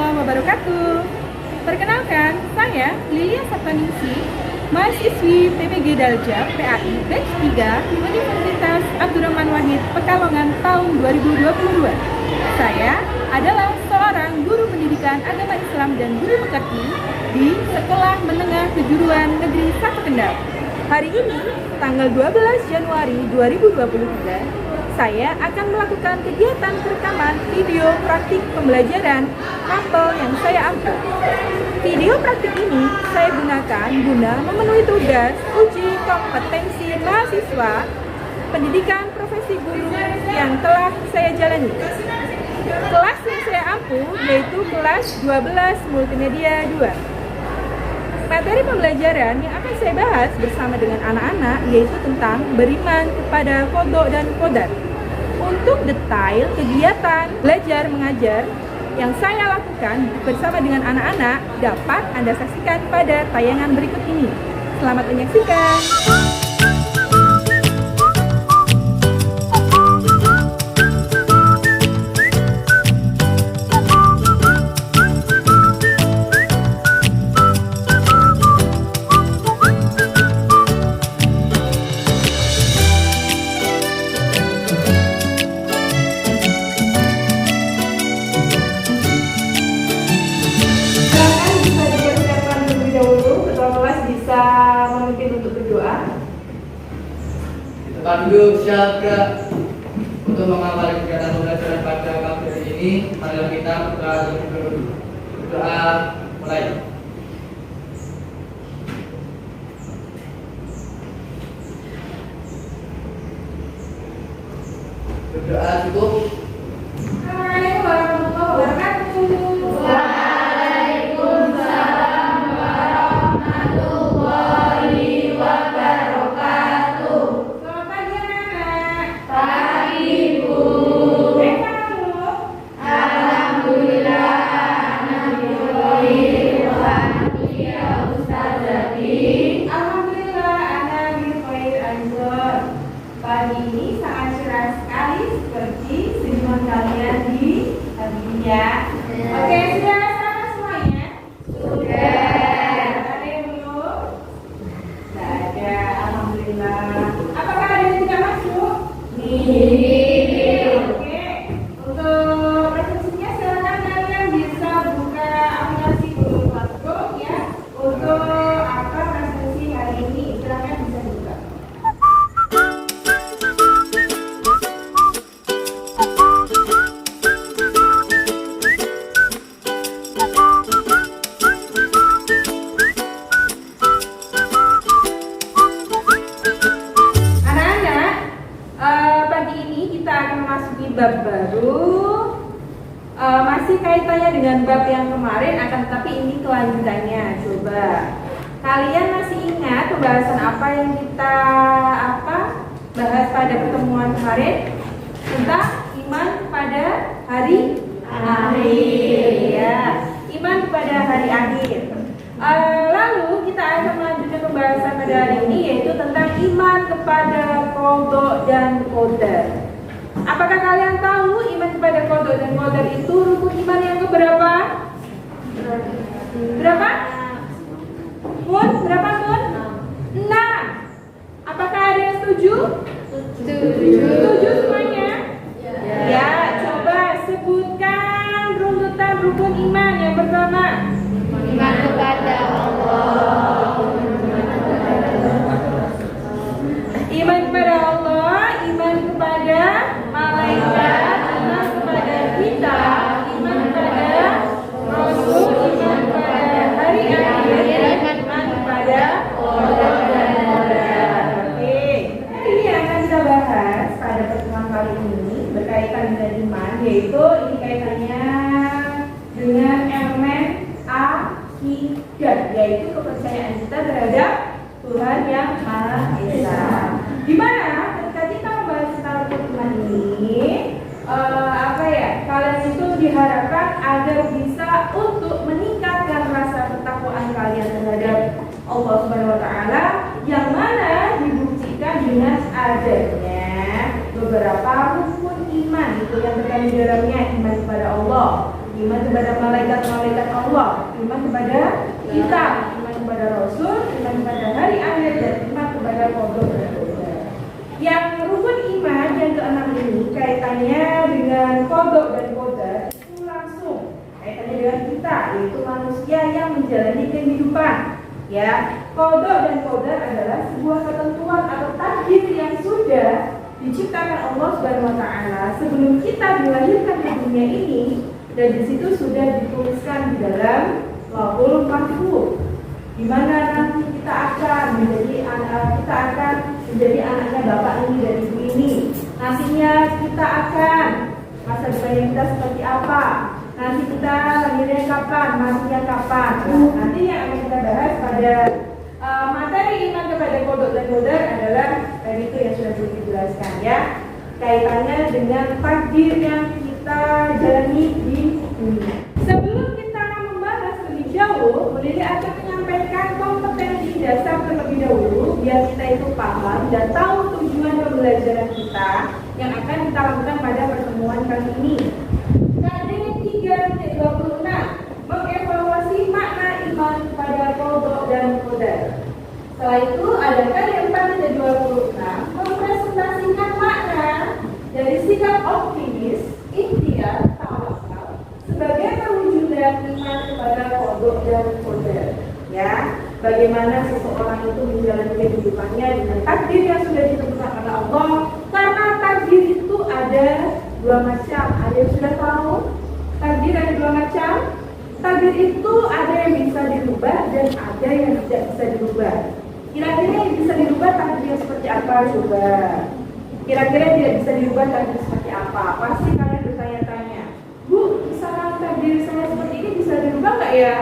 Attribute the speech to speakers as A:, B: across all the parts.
A: warahmatullahi wabarakatuh. Perkenalkan, saya Lilia Saptaningsi, mahasiswi PPG Dalja PAI Batch 3 Universitas Abdurrahman Wahid Pekalongan tahun 2022. Saya adalah seorang guru pendidikan agama Islam dan guru pekerti di Sekolah Menengah Kejuruan Negeri 1 Kendal. Hari ini, tanggal 12 Januari 2023, saya akan melakukan kegiatan perekaman video praktik pembelajaran mapel yang saya ambil. Video praktik ini saya gunakan guna memenuhi tugas uji kompetensi mahasiswa pendidikan profesi guru yang telah saya jalani. Kelas yang saya ampuh yaitu kelas 12 Multimedia 2. Materi pembelajaran yang akan saya bahas bersama dengan anak-anak yaitu tentang beriman kepada qadha dan qadar. Untuk detail kegiatan belajar mengajar yang saya lakukan bersama dengan anak-anak dapat Anda saksikan pada tayangan berikut ini. Selamat menyaksikan.
B: Pandu Syabra untuk mengawali kegiatan pembelajaran pada pagi hari ini, marilah kita berdoa mulai. Berdoa cukup.
A: Assalamualaikum warahmatullahi wabarakatuh.
C: Waalaikumsalam warahmatullahi wabarakatuh.
A: Selamat pagi anak-anak.
C: Pagi Bu. Alhamdulillah Alhamdulillah ya Ustazati.
A: Alhamdulillah anak bikhair anjur. Pagi ini sangat cerah sekali seperti senyuman kalian di pagi ini ya. Oke, sudah sama semuanya?
C: Sudah.
A: Ada yang belum? Tidak ada, alhamdulillah. Apakah ada yang tidak masuk? Oke, untuk presentasinya silakan kalian bisa buka aplikasi Google Classroom ya. Untuk apa presentasi hari ini silakan bisa buka. Anak-anak, pagi ini kita akan memasuki bab baru. Masih kaitannya dengan bab yang kemarin, akan tetapi ini kelanjutannya. Coba kalian masih ingat pembahasan apa yang kita bahas pada pertemuan kemarin tentang iman pada hari akhir ya, iman kepada hari akhir. Lalu kita akan melanjutkan pembahasan pada hari ini yaitu tentang iman kepada qadha dan qadar. Apakah kalian tahu iman kepada qadha dan qadar itu rukun iman yang keberapa? Berapa? Mun? Berapa Mun? 6. Apakah ada yang setuju? Setuju semuanya? Ya, coba sebutkan runtutan rukun iman yang pertama.
C: Iman kepada Allah.
A: Iman kepada Allah, iman kepada malaikat, iman kepada kitab, iman kepada Rasul, iman kepada hari akhir, iman kepada qadar dan qadar. Oke, ini yang akan kita bahas pada pertemuan kali ini berkaitan dengan iman, yaitu ini kaitannya dengan elemen akidah, yaitu kepercayaan kita terhadap Tuhan yang Maha Esa. Di mana ketika kita membahas tentang rukun iman ini, kalian itu diharapkan agar bisa untuk meningkatkan rasa ketakwaan kalian terhadap Allah Subhanahu Wa Taala, yang mana dibuktikan dengan adanya beberapa rukun iman itu yang terkandung di dalamnya, iman kepada Allah, iman kepada malaikat-malaikat Allah, iman kepada kitab, iman kepada Rasul, iman kepada hari akhir, dan iman kepada qada dan qadar. Yang rukun iman yang keenam ini kaitannya dengan qada dan qadar itu langsung kaitannya dengan kita, yaitu manusia yang menjalani kehidupan. Ya, qada dan qadar adalah sebuah ketentuan atau takdir yang sudah diciptakan Allah Subhanahu wa taala sebelum kita dilahirkan ke dunia ini, dan di situ sudah dituliskan di dalam Lauhul Mahfuz, di mana nanti kita akan menjadi anaknya bapak ini dan ibu ini. Nantinya kita akan masa depan kita seperti apa, nanti kita lahirnya kapan, matinya kapan. Nah, nanti yang akan kita bahas pada materi iman kepada qada dan qadar adalah tadi itu yang sudah dijelaskan ya, kaitannya dengan takdir yang kita jalani di dunia. Sebelum kita membahas lebih jauh, Lili akan menyampaikan kompetensi dasar terlebih dahulu biar kita itu paham dan tahu tujuan pembelajaran kita yang akan kita lakukan pada pertemuan kali ini. KD 3.26 mengevaluasi makna iman pada qada dan qadar. Setelah itu ada KD 4.26 mempresentasikan makna dari sikap optimis, ikhtiar, tawakal sebagai perwujudan iman kepada qada dan qadar. Ya, bagaimana seseorang itu menjalani kehidupannya dengan takdir yang sudah ditentukan oleh Allah. Karena takdir itu ada dua macam. Ada yang sudah tahu? Takdir ada dua macam. Takdir itu ada yang bisa dirubah dan ada yang tidak bisa dirubah. Kira-kira yang bisa dirubah takdir seperti apa? Coba. Kira-kira tidak bisa dirubah takdir seperti apa? Pasti kalian bertanya-tanya, Bu, misalkan takdir saya seperti ini bisa dirubah nggak ya?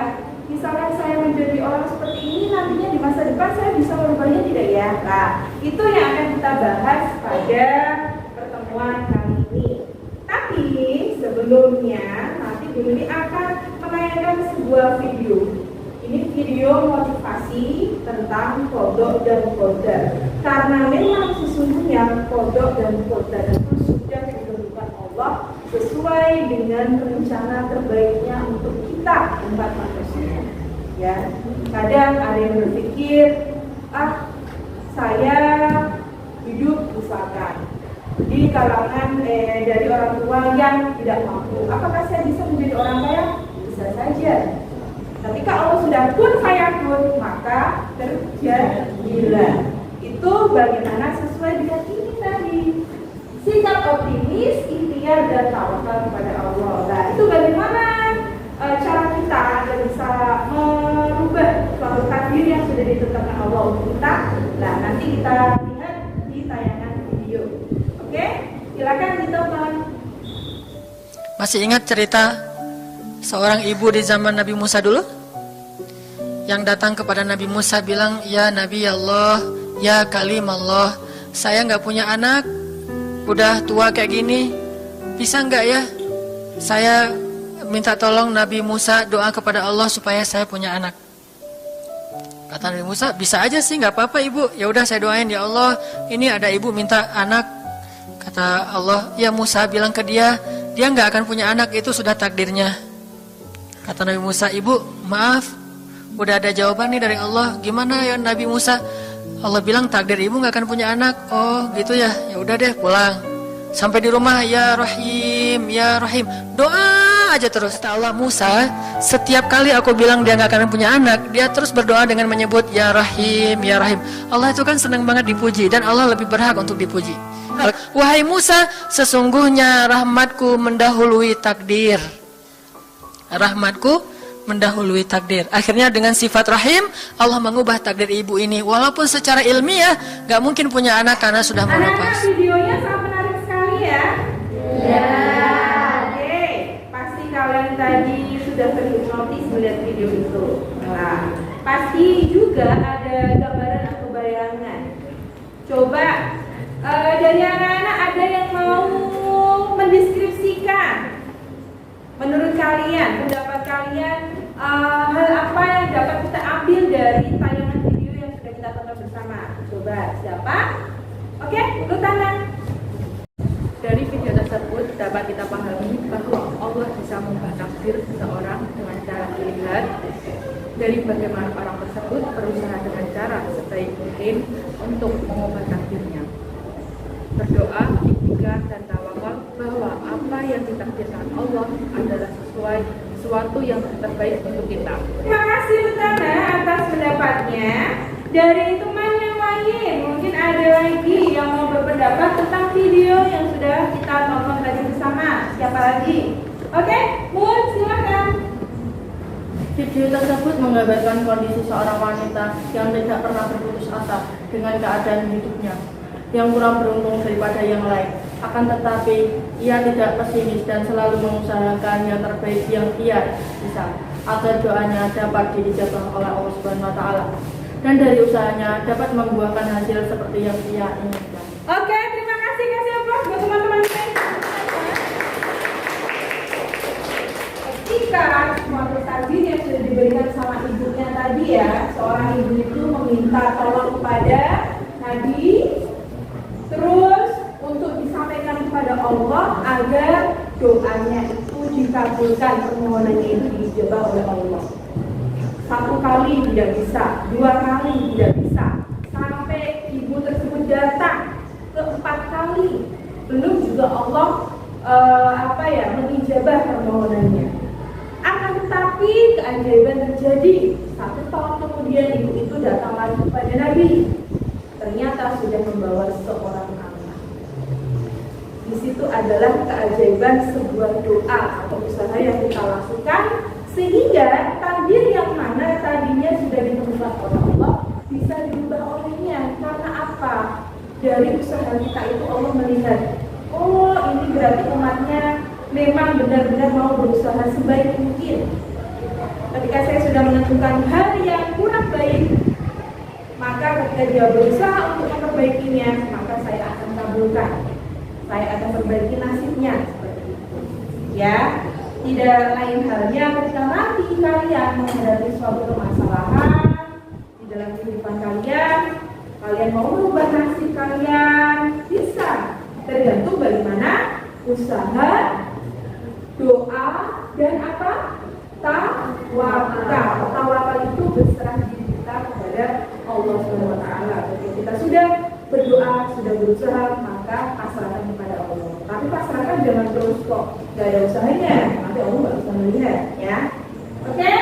A: Misalkan saya menjadi orang seperti ini, nantinya di masa depan saya bisa merubahnya tidak ya? Nah, itu yang akan kita bahas pada pertemuan kali ini. Tapi sebelumnya nanti Bu Lili akan menayangkan sebuah video. Ini video motivasi tentang qada dan qadar. Karena memang sesungguhnya qada dan qadar itu sudah ditentukan Allah sesuai dengan rencana terbaiknya untuk kita umat manusia. Ya, kadang ada yang berpikir, saya hidup misalkan di kalangan dari orang tua yang tidak mampu. Apakah saya bisa menjadi orang kaya? Bisa saja. Ketika Allah sudah kun fayakun, maka terjadilah. Itu bagaimana sesuai dengan ini tadi. Sikap optimis, ikhtiar dan tawakal kepada Allah. Nah, itu bagaimana cara kita agar bisa merubah suatu takdir yang sudah ditentukan Allah untuk kita. Nah, nanti kita lihat di tayangan video. Oke, silakan ditonton.
D: Masih ingat cerita seorang ibu di zaman Nabi Musa dulu? Yang datang kepada Nabi Musa bilang, ya Nabi Allah, ya Kalim Allah, saya nggak punya anak, udah tua kayak gini, bisa nggak ya? Saya minta tolong Nabi Musa doa kepada Allah supaya saya punya anak. Kata Nabi Musa, bisa aja sih, nggak apa-apa ibu. Ya udah saya doain, ya Allah, ini ada ibu minta anak. Kata Allah, ya Musa bilang ke dia nggak akan punya anak, itu sudah takdirnya. Kata Nabi Musa, ibu maaf, udah ada jawaban nih dari Allah. Gimana ya Nabi Musa? Allah bilang takdir ibu nggak akan punya anak. Oh gitu ya, ya udah deh pulang. Sampai di rumah, ya Rahim, ya Rahim, doa aja terus. Kata Allah, Musa, setiap kali aku bilang dia nggak akan punya anak, dia terus berdoa dengan menyebut ya Rahim, ya Rahim. Allah itu kan senang banget dipuji, dan Allah lebih berhak untuk dipuji. Wahai Musa, sesungguhnya rahmatku mendahului takdir. Rahmatku mendahului takdir. Akhirnya dengan sifat rahim, Allah mengubah takdir ibu ini. Walaupun secara ilmiah gak mungkin punya anak karena sudah menopause.
A: Anak-anak, videonya sangat menarik sekali ya. Ya. Oke, pasti kalian tadi sudah terhipnotis melihat video itu. Nah, pasti juga ada gambaran atau bayangan. Coba dari anak-anak ada yang mau mendeskripsikan, menurut kalian, pendapat kalian, hal apa yang dapat kita ambil dari tayangan video yang sudah kita tonton bersama? Coba, siapa? Oke, angkat tangan. Dari video tersebut dapat kita pahami bahwa Allah bisa mengubah takdir takdir seseorang dengan cara dilihat dari bagaimana orang tersebut berusaha dengan cara sebaik mungkin untuk mengubah takdirnya. Berdoa, ikhtikar, dan tawakal bahwa apa yang ditakdirkan Allah adalah sesuatu yang terbaik untuk kita. Terima kasih Utama atas pendapatnya. Dari teman yang lain, mungkin ada lagi yang mau berpendapat tentang video yang sudah kita tonton tadi bersama. Siapa lagi? Oke, Mun, silakan.
E: Video tersebut menggambarkan kondisi seorang wanita yang tidak pernah berputus asa dengan keadaan hidupnya, yang kurang beruntung daripada yang lain. Akan tetapi, ia tidak pesimis dan selalu mengusahakan yang terbaik yang ia bisa, agar doanya dapat dijabah oleh Allah Subhanahu wa Ta'ala. Dan dari usahanya dapat membuahkan hasil seperti yang ia inginkan.
A: Oke, terima kasih aplaus buat teman-teman kita. Ketika semua takdir yang sudah diberikan sama ibunya tadi ya, seorang ibu itu meminta tolong kepada Nabi, terus untuk disampaikan kepada Allah agar doanya itu dikabulkan, permohonannya itu dijabah oleh Allah. 1 kali tidak bisa, 2 kali tidak bisa, sampai ibu tersebut datang ke 4 kali, belum juga Allah mengijabah permohonannya. Akan tetapi keajaiban terjadi. 1 tahun kemudian ibu itu datang lagi kepada Nabi. Ternyata sudah membawa seorang anak. Di situ adalah keajaiban sebuah doa atau usaha yang kita lakukan, sehingga takdir yang mana tadinya sudah ditentukan oleh Allah bisa diubah olehnya. Karena apa? Dari usaha kita itu Allah melihat, oh ini berarti umatnya memang benar-benar mau berusaha sebaik mungkin. Ketika saya sudah menentukan hal yang kurang baik, maka ketika dia berusaha untuk memperbaikinya, maka saya akan kabulkan. Saya akan perbaiki nasibnya seperti itu. Ya. Tidak lain halnya ketika nanti kalian menghadapi suatu permasalahan di dalam kehidupan kalian, kalian mau merubah nasib kalian, bisa. Tergantung bagaimana usaha, doa, dan apa? Tawakal. Tawakal itu berserah diri kita kepada Allah Subhanahu wa Ta'ala. Ketika kita sudah berdoa, sudah berusaha, maka pasrahkan kepada Allah. Tapi pasrahkan jangan terus kok gak ada usahanya, nanti Allah gak bisa melihat ya. Oke,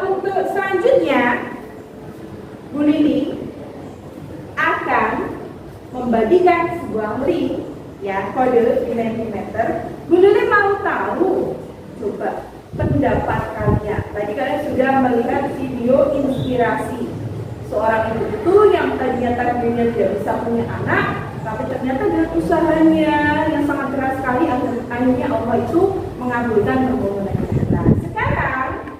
A: untuk selanjutnya Bu Lili akan membagikan sebuah link ya, kode di Mentimeter. Bu Lili mau tahu, coba pendapat kalian. Tadi kalian sudah melihat video inspirasi seorang ibu itu yang tadinya takdirnya tidak bisa punya anak, tapi ternyata dengan usahanya yang sangat keras sekali, akhirnya Allah itu mengabulkan permohonan kita. Sekarang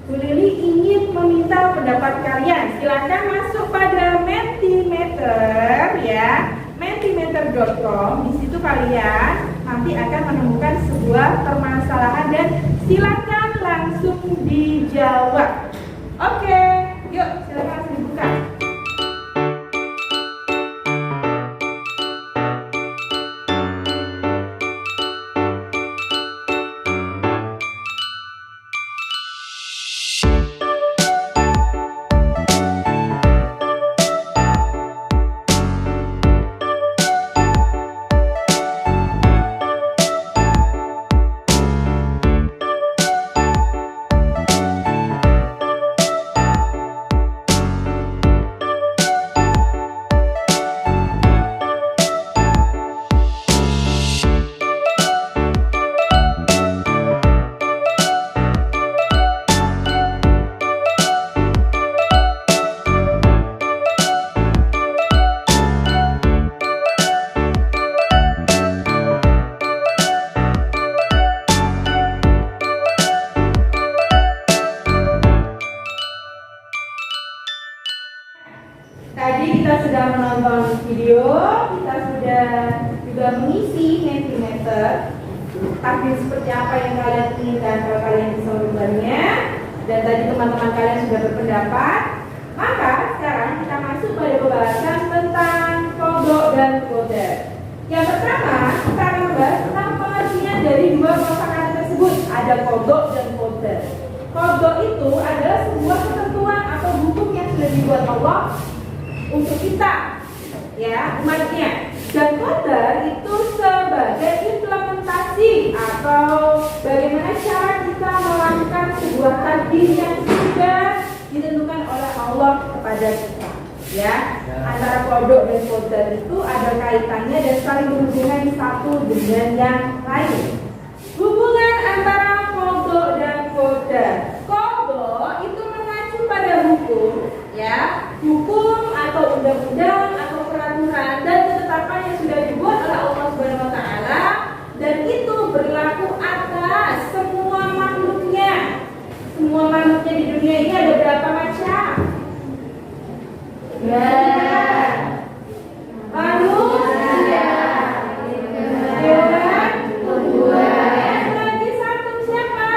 A: Bu Lili ingin meminta pendapat kalian. Silakan masuk pada Mentimeter ya, mentimeter.com. Di situ kalian nanti akan menemukan sebuah permasalahan dan silakan langsung dijawab. Oke, yuk silakan langsung dibuka. Tadi kita sudah menonton video, kita sudah juga mengisi Mentimeter. Takdir seperti apa yang kalian inginkan kalau kalian bisa merubahnya. Dan tadi teman-teman kalian sudah berpendapat. Maka sekarang kita masuk pada pembahasan tentang kodok dan kode. Yang pertama, kita akan membahas tentang pengertian dari dua kosakata tersebut. ada kodok dan qadar. Kodok itu adalah sebuah ketentuan atau hukum yang sudah dibuat Allah untuk kita, ya, umatnya. Dan qadar itu sebagai implementasi atau bagaimana cara kita melakukan sebuah takdir yang sudah ditentukan oleh Allah kepada kita, ya. Antara kodok dan qadar itu ada kaitannya dan saling berhubungan satu dengan yang lain. Hubungan antara kodok dan qadar. Kodok itu mengacu pada hukum, ya, hukum atau undang-undang atau peraturan dan ketetapan yang sudah dibuat oleh Allah Subhanahu wa taala, dan itu berlaku atas semua makhluknya. Semua makhluknya di dunia ini ada berapa macam? Ya. Manusia. Hewan. Tumbuhan. Lagi satu siapa?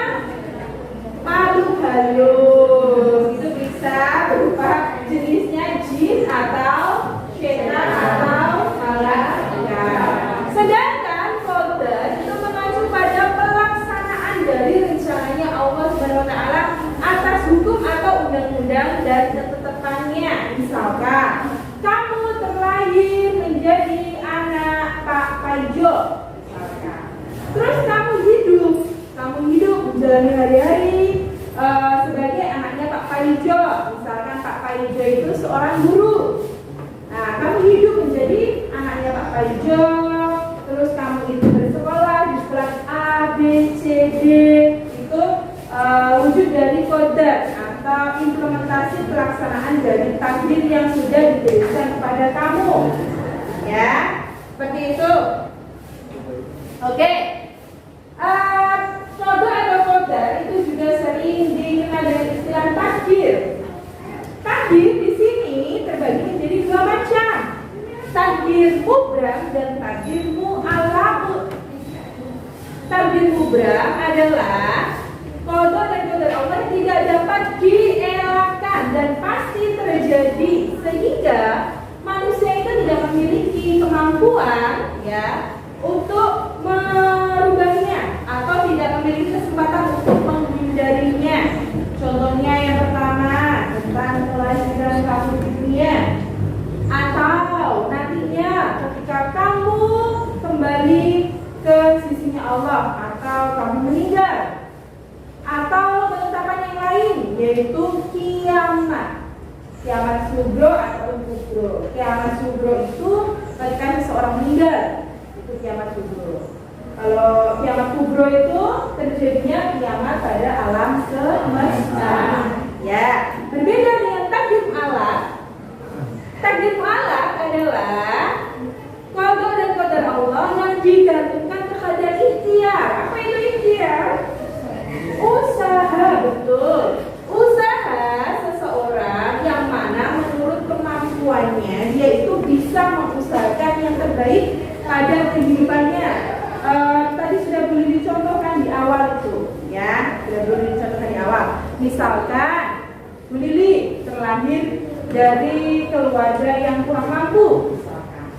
A: Makhluk halus. Itu bisa berupa jenisnya jin atau setan atau malaikat. Sedangkan qadar itu mengacu pada pelaksanaan dari rencananya Allah Subhanahu wa taala atas hukum atau undang-undang dan ketetapannya. Misalkan kamu terlahir menjadi anak Pak Paijo, misalkan. Terus kamu hidup menjalani hari-hari sebagai anaknya Pak Paijo. Misalkan Pak Paijo itu seorang guru. Nah, kamu hidup menjadi anaknya Pak Paijo. Terus kamu itu bersekolah di kelas A, B, C, D. Itu wujud dari qadar atau implementasi pelaksanaan dari takdir yang sudah diberikan kepada kamu, ya, seperti itu. Oke. Qadar atau qadar itu juga sering dikenal dengan istilah takdir. Takdir di sini terbagi menjadi dua macam, takdir mubram dan takdir mu'allaq. Takdir mubram adalah qada dan qadar Allah tidak dapat dielakkan dan pasti terjadi, sehingga manusia itu tidak memiliki kemampuan, ya, untuk merubahnya atau tidak memiliki kesempatan untuk menghindarinya. Contohnya yang pertama tentang kelahiran kamu di dunia, atau nantinya ketika kamu kembali ke sisinya Allah atau kamu meninggal, atau penetapan yang lain yaitu kiamat. Kiamat sugro atau kubro. Kiamat sugro itu ketika seseorang meninggal, itu kiamat sugro. Kalau kiamat kubro itu terjadinya kiamat pada alam semesta. Ya, berbeda dengan takdir mu'allaq. Takdir mu'allaq adalah qada dan qadar Allah yang digantungkan kepada ikhtiar. Apa itu ikhtiar? Usaha, betul. Usaha seseorang yang mana menurut kemampuannya dia itu bisa mengusahakan yang terbaik pada kehidupannya. Tadi sudah boleh dicontohkan di awal itu, ya, sudah boleh dicontohkan di awal. Misalkan Bu Lili terlahir dari keluarga yang kurang mampu, misalkan.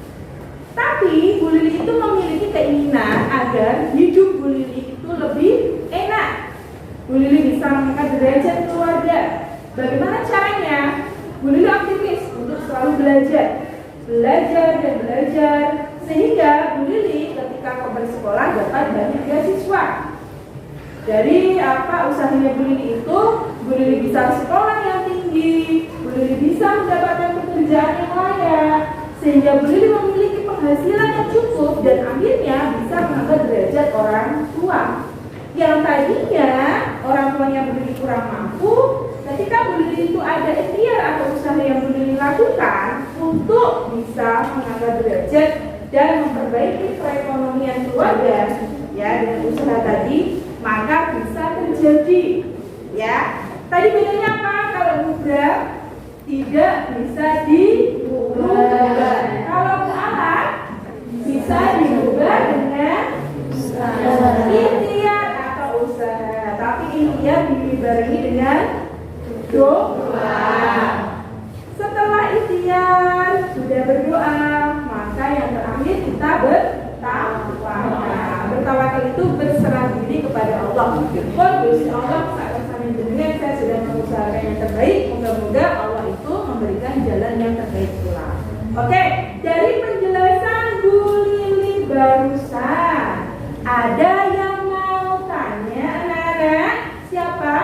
A: Tapi Bu Lili itu memiliki keinginan agar hidup Bu Lili itu lebih enak. Bu Lili bisa mengangkat derajat keluarga. Bagaimana caranya? Bu Lili aktivis untuk selalu belajar dan belajar, sehingga Bu Lili ketika bersekolah dapat banyak beasiswa. Dari apa usahanya Bu Lili itu, Bu Lili bisa sekolah yang tinggi, Bu Lili bisa mendapatkan pekerjaan yang layak, sehingga Bu Lili memiliki penghasilan yang cukup dan akhirnya bisa mengangkat derajat orang tua. Yang tadinya orang tuanya Bu Lili kurang mampu, ketika Bu Lili itu ada ikhtiar atau usaha yang Bu Lili lakukan untuk bisa mengangkat derajat dan memperbaiki perekonomian keluarga, ya, dengan usaha tadi, maka bisa terjadi, ya. Tadi bedanya apa? Kalau mudah tidak bisa diubah. Kalau mu'allaq bisa diubah dengan ikhtiar atau usaha, tapi ikhtiar dibarengi dengan doa. Setelah ikhtiar sudah berdoa, maka yang terakhir kita bertawakal. bertawakal itu berserah diri kepada Allah. Pun Gusti Allah saat bersama jenengan saya sudah mengusahakan yang terbaik. Moga-moga Allah itu memberikan jalan yang terbaik pula. Oke, dari penjelasan Bu Lili barusan, ada yang mau tanya anak-anak? Siapa?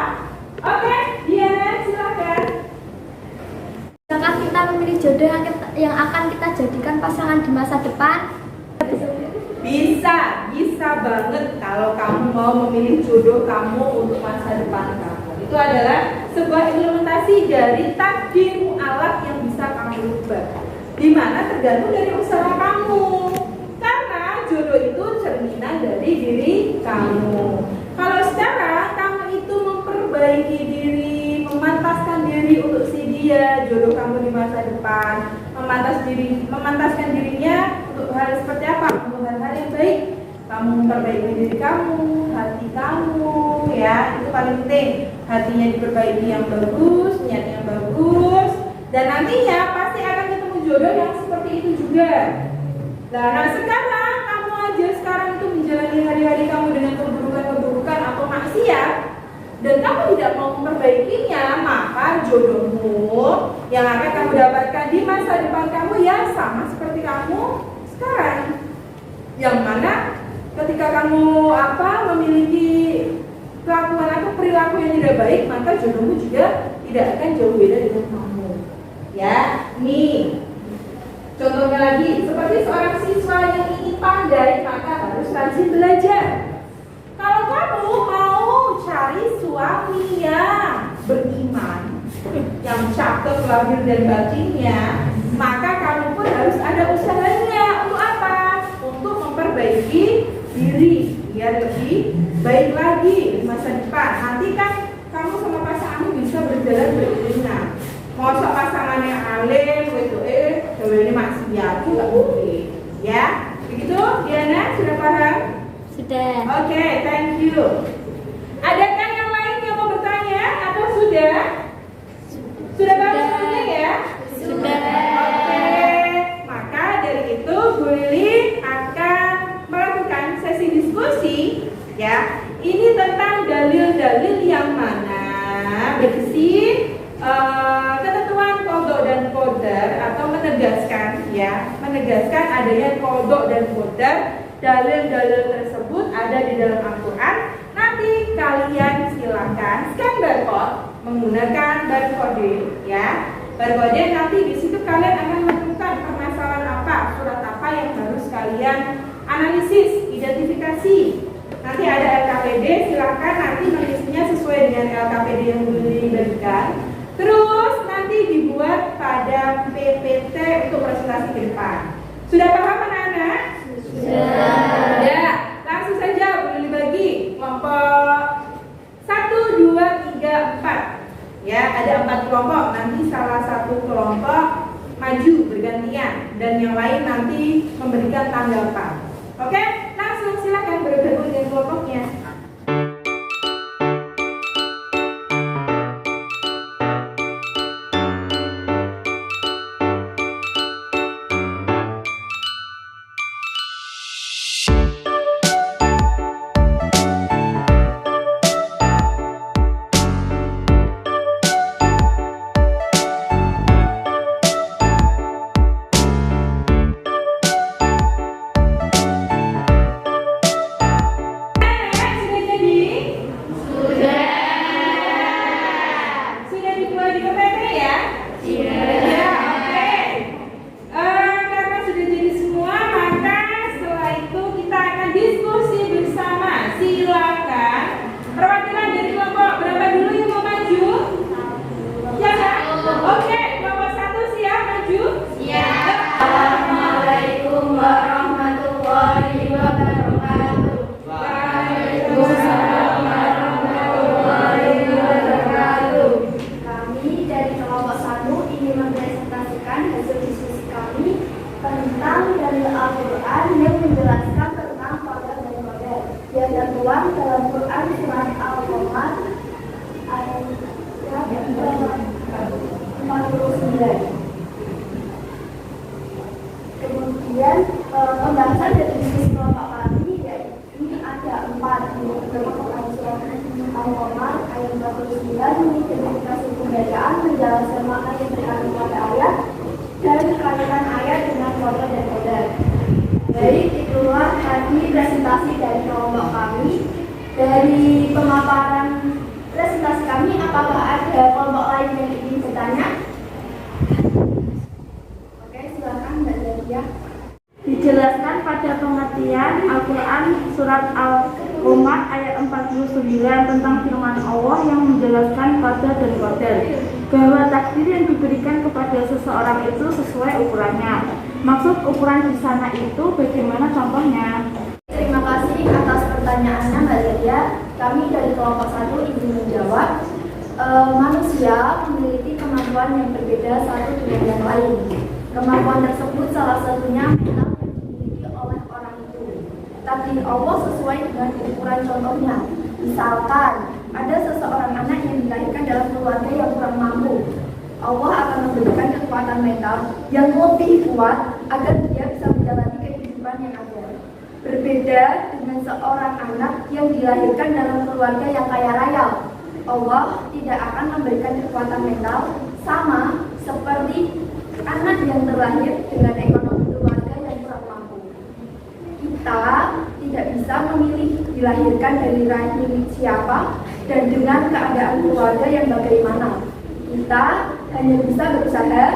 A: Oke, Diana silakan.
C: Apakah kita memilih jodoh yang akan kita jadikan pasangan di masa depan?
A: Bisa banget kalau kamu mau memilih jodoh kamu untuk masa depan kamu. Itu adalah sebuah implementasi dari takdir mu'alaf yang bisa kamu ubah. Di mana tergantung dari usaha kamu. Karena jodoh itu cerminan dari diri kamu. Kalau sekarang kamu itu memperbaiki diri, memantaskan diri untuk si dia, jodoh kamu di masa depan, memantaskan dirinya untuk hal seperti apa? Untuk hal-hal yang baik. Kamu memperbaiki diri kamu, hati kamu, ya itu paling penting. Hatinya diperbaiki yang bagus, niat yang bagus, dan nantinya pasti akan ketemu jodoh yang seperti itu juga. Nah sekarang kamu aja sekarang itu menjalani hari-hari kamu dengan keburukan-keburukan atau maksiat, dan kamu tidak mau memperbaikinya, maka jodohmu yang akan kamu dapatkan di masa depan kamu ya sama seperti kamu sekarang. Yang mana ketika kamu memiliki kelakuan atau perilaku yang tidak baik, maka jodohmu juga tidak akan jauh beda dengan kamu. Ya, nih contohnya lagi, seperti seorang siswa yang ingin pandai, maka harus rajin belajar. Kalau kamu mau cari suami yang beriman, yang cakep lahir dan batinnya, maka kamu pun harus ada usahanya. Untuk apa? Untuk memperbaiki diri biar lebih baik lagi di masa depan. Nanti kan kamu sama pasanganmu bisa berjalan beriringan. Masa pasangannya alim, ini maksiat, itu nggak boleh. Ya, begitu? Diana sudah paham?
C: Sudah.
A: Oke, thank you. Adakah yang lain yang mau bertanya atau sudah? Sudah paham semuanya ya?
C: Sudah.
A: Oke, maka dari itu Bu Lili akan melakukan sesi diskusi ya. Ini tentang dalil-dalil yang mana berisi ketentuan qadha dan qadar, atau menegaskan adanya qadha dan qadar. Dalil-dalil tersebut ada di dalam Al-Quran. Nanti kalian silakan scan barcode menggunakan barcode ya. Barcode nanti di situ kalian akan menemukan permasalahan apa, surat apa yang harus kalian analisis, identifikasi. Nanti ada LKPD, silakan nanti menulisnya sesuai dengan LKPD yang diberikan. Terus nanti dibuat pada PPT untuk presentasi ke depan. Sudah paham anak-anak? Sudah. Ya, langsung saja boleh dibagi kelompok 1, 2, 3, 4. Ya, ada 4 kelompok. Nanti salah satu kelompok maju bergantian dan yang lain nanti memberikan tanggapan. Oke, langsung silakan bergabung dengan kelompoknya.
C: dalam Quran surat Al-Qamar ayat 49. Kemudian pembahasan dari diskusi kelompok kami ini keempat, surat Al-Qamar ayat 49 mengidentifikasi pembedaan menjelaskan makna yang terkandung pada ayat dan kaitan ayat dengan kode dan kode. Baik, itulah tadi presentasi dari kelompok kami. Dari pemaparan presentasi kami, apakah ada kelompok lain yang ingin bertanya? Oke, silakan Mbak Zadia.
E: Dijelaskan pada pengertian Al-Quran surat Al-Qamar ayat 49 tentang firman Allah yang menjelaskan qadar dan qadar, bahwa takdir yang diberikan kepada seseorang itu sesuai ukurannya. Maksud ukuran di sana itu bagaimana contohnya?
C: Terima kasih atas pertanyaannya Mbak Zadia. Kami dari kelompok 1 ingin menjawab. Manusia memiliki kemampuan yang berbeda satu dengan yang lain. Kemampuan tersebut salah satunya mental yang dimiliki oleh orang itu. Takdir Allah sesuai dengan ukuran contohnya. Misalkan ada seseorang anak yang dilahirkan dalam keluarga yang kurang mampu. Allah akan memberikan kekuatan mental yang lebih kuat agar dia bisa menjalani kehidupan yang ada. Berbeda dengan seorang anak yang dilahirkan dalam keluarga yang kaya raya. Allah tidak akan memberikan kekuatan mental sama seperti anak yang terlahir dengan ekonomi keluarga yang kurang mampu. Kita tidak bisa memilih dilahirkan dari rahim siapa dan dengan keadaan keluarga yang bagaimana. Kita hanya bisa berusaha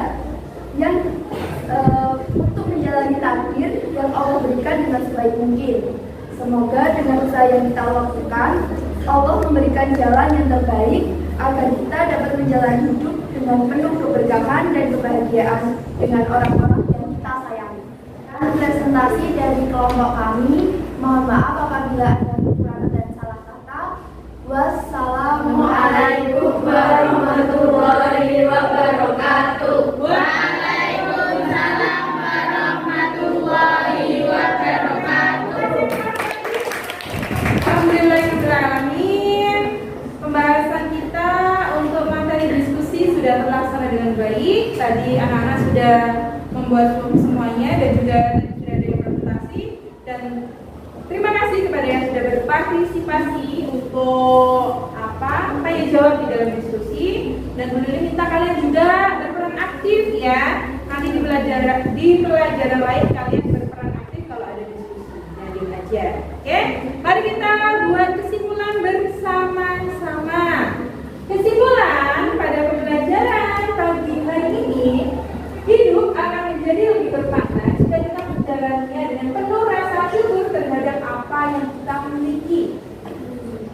C: untuk menjalani takdir yang Allah berikan dengan sebaik mungkin. Semoga dengan usaha yang kita lakukan, Allah memberikan jalan yang terbaik agar kita dapat menjalani hidup dengan penuh keberkahan dan kebahagiaan dengan orang-orang yang kita sayangi. Dan presentasi dari kelompok kami, mohon maaf apabila ada kekurangan dan salah kata. Wassalamualaikum warahmatullahi wabarakatuh.
A: Waalaikumsalam warahmatullahi wabarakatuh. Alhamdulillahirrahmanirrahim. Pembahasan kita untuk materi diskusi sudah terlaksana dengan baik. Tadi anak-anak sudah membuat semuanya dan juga sudah ada yang presentasi. Dan terima kasih kepada yang sudah berpartisipasi untuk apa yang jawab di dalam diskusi. Dan kemudian minta kalian juga berperan aktif ya. Nanti di pelajaran lain kalian berperan aktif kalau ada diskusi. Nah, di belajar. Oke, mari kita buat kesimpulan bersama-sama. Kesimpulan pada pembelajaran pagi hari ini, hidup akan menjadi lebih bermakna jika kita menjalannya dengan penuh rasa syukur terhadap apa yang kita miliki.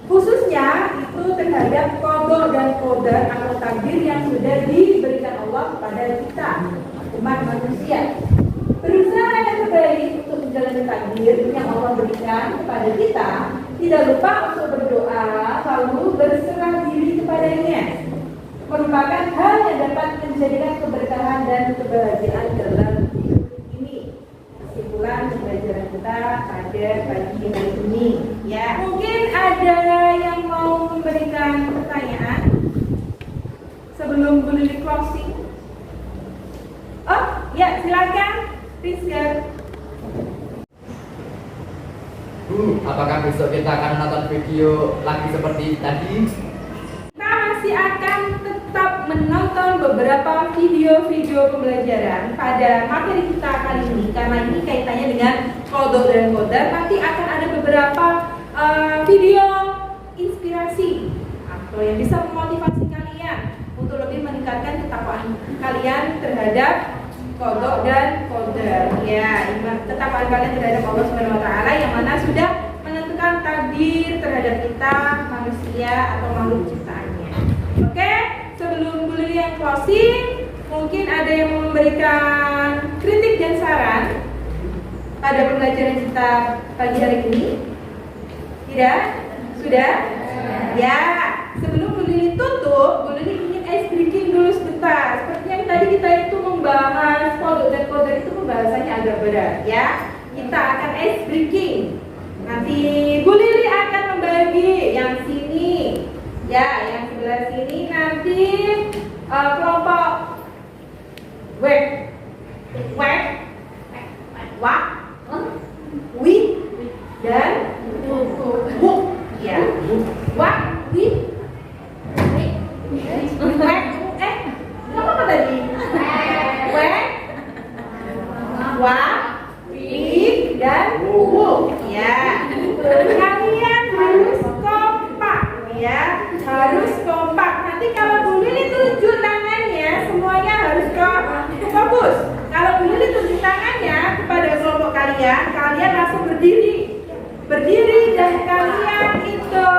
A: Khususnya itu terhadap qada dan qadar atau takdir yang sudah diberikan Allah kepada kita, umat manusia. Berusaha yang terbaik untuk menjalani takdir yang Allah berikan kepada kita. Tidak lupa untuk berdoa lalu berserah diri kepadanya. Merupakan hal yang dapat menjadikan keberkahan dan kebahagiaan dalam hidup ini. Kesimpulan pembelajaran kita pada pagi hari ini. Ya, mungkin ada yang mau memberikan pertanyaan sebelum Bu Lili closing. Oh, ya silakan, Rizka.
B: Bu, apakah besok kita akan nonton video lagi seperti tadi?
A: Kita masih akan tetap menonton beberapa video-video pembelajaran pada materi kita kali ini. Karena ini kaitannya dengan qada dan qadar. Nanti akan ada beberapa video inspirasi atau yang bisa memotivasi kalian untuk lebih meningkatkan ketakwaan kalian terhadap qada dan qadar. Ya, ketakwaan kalian terhadap Allah Subhanahu wa taala yang mana sudah menentukan takdir terhadap kita manusia atau makhluk ciptaannya. Oke, sebelum Bu Lili yang closing, mungkin ada yang memberikan kritik dan saran pada pembelajaran kita pagi hari ini. Tidak? Sudah? Ya, sebelum Bu Lili tutup, Bu Lili ingin ice breaking dulu sebentar. Seperti yang tadi kita itu membahas qada dan qadar itu pembahasannya agak berat ya. Kita akan ice breaking. Nanti Bu Lili akan membagi yang sini, ya, yang sebelah sini nanti kelompok wek, wak, wi, dan tuku. Apa tadi? Dan ya. Kalian harus kompak ya, harus kompak. Nanti kalau Bu Lili tunjuk tangannya, semuanya harus fokus. Kalau Bu Lili tunjuk tangannya kepada kelompok kalian, kalian langsung berdiri dan kalian itu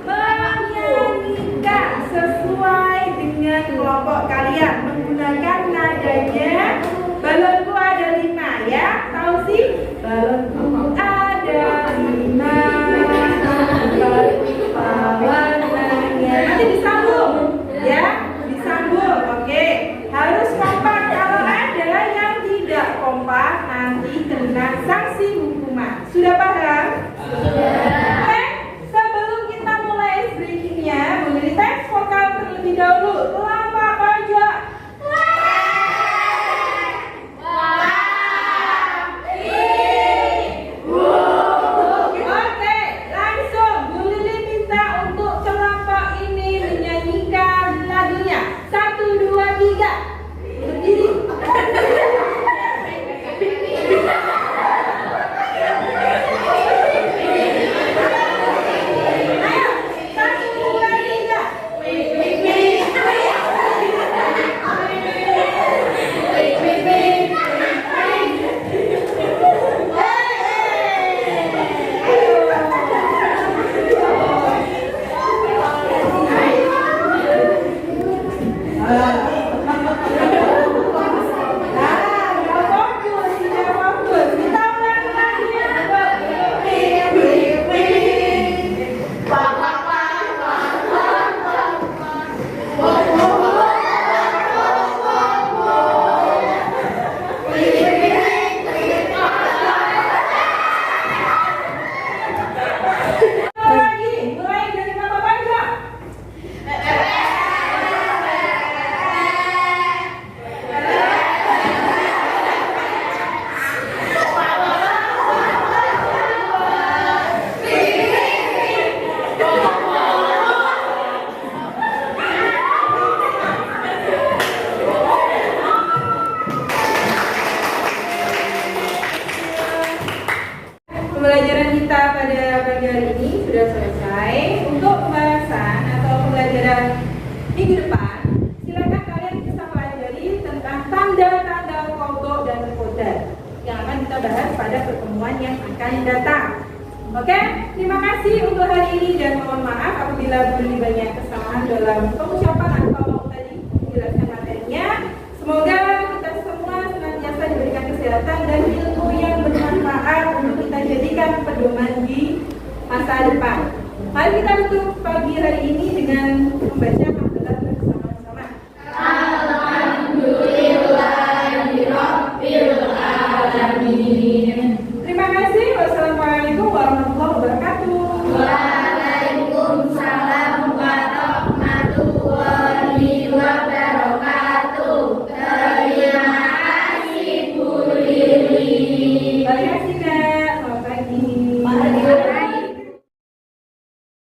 A: menyanyikan sesuai dengan kelompok kalian menggunakan nadanya. Balonku ada 5 ya, tahu sih? Balonku ada 5, warnanya. Nanti disambung ya, disambung. Oke, harus kompak. Kalau ada yang tidak kompak, nanti kena sanksi hukuman. Sudah paham? Oke, sebelum kita mulai breakingnya, boleh tes vokal terlebih dahulu. Telapak pojok. Oke, langsung Bu Lili minta untuk kelompok ini menyanyikan lagunya. 1, 2, 3. Berdiri. Ayo, 1, 2, 3. Mulai dari Bapak Panjang. Pembelajaran kita pada pagi hari ini sudah selesai. Untuk pembahasan atau pembelajaran minggu depan, silakan kalian bisa pelajari tentang tanda-tanda kodok dan kodat yang akan kita bahas pada pertemuan yang akan datang. Oke, terima kasih untuk hari ini dan mohon maaf apabila beli banyak kesalahan dalam pengucapan atau tadi menjelaskan materinya. Semoga kita semua senantiasa diberikan kesehatan dan ilmu yang bermanfaat untuk kita jadikan pedoman di masa depan. Mari kita tutup pagi hari ini dengan membaca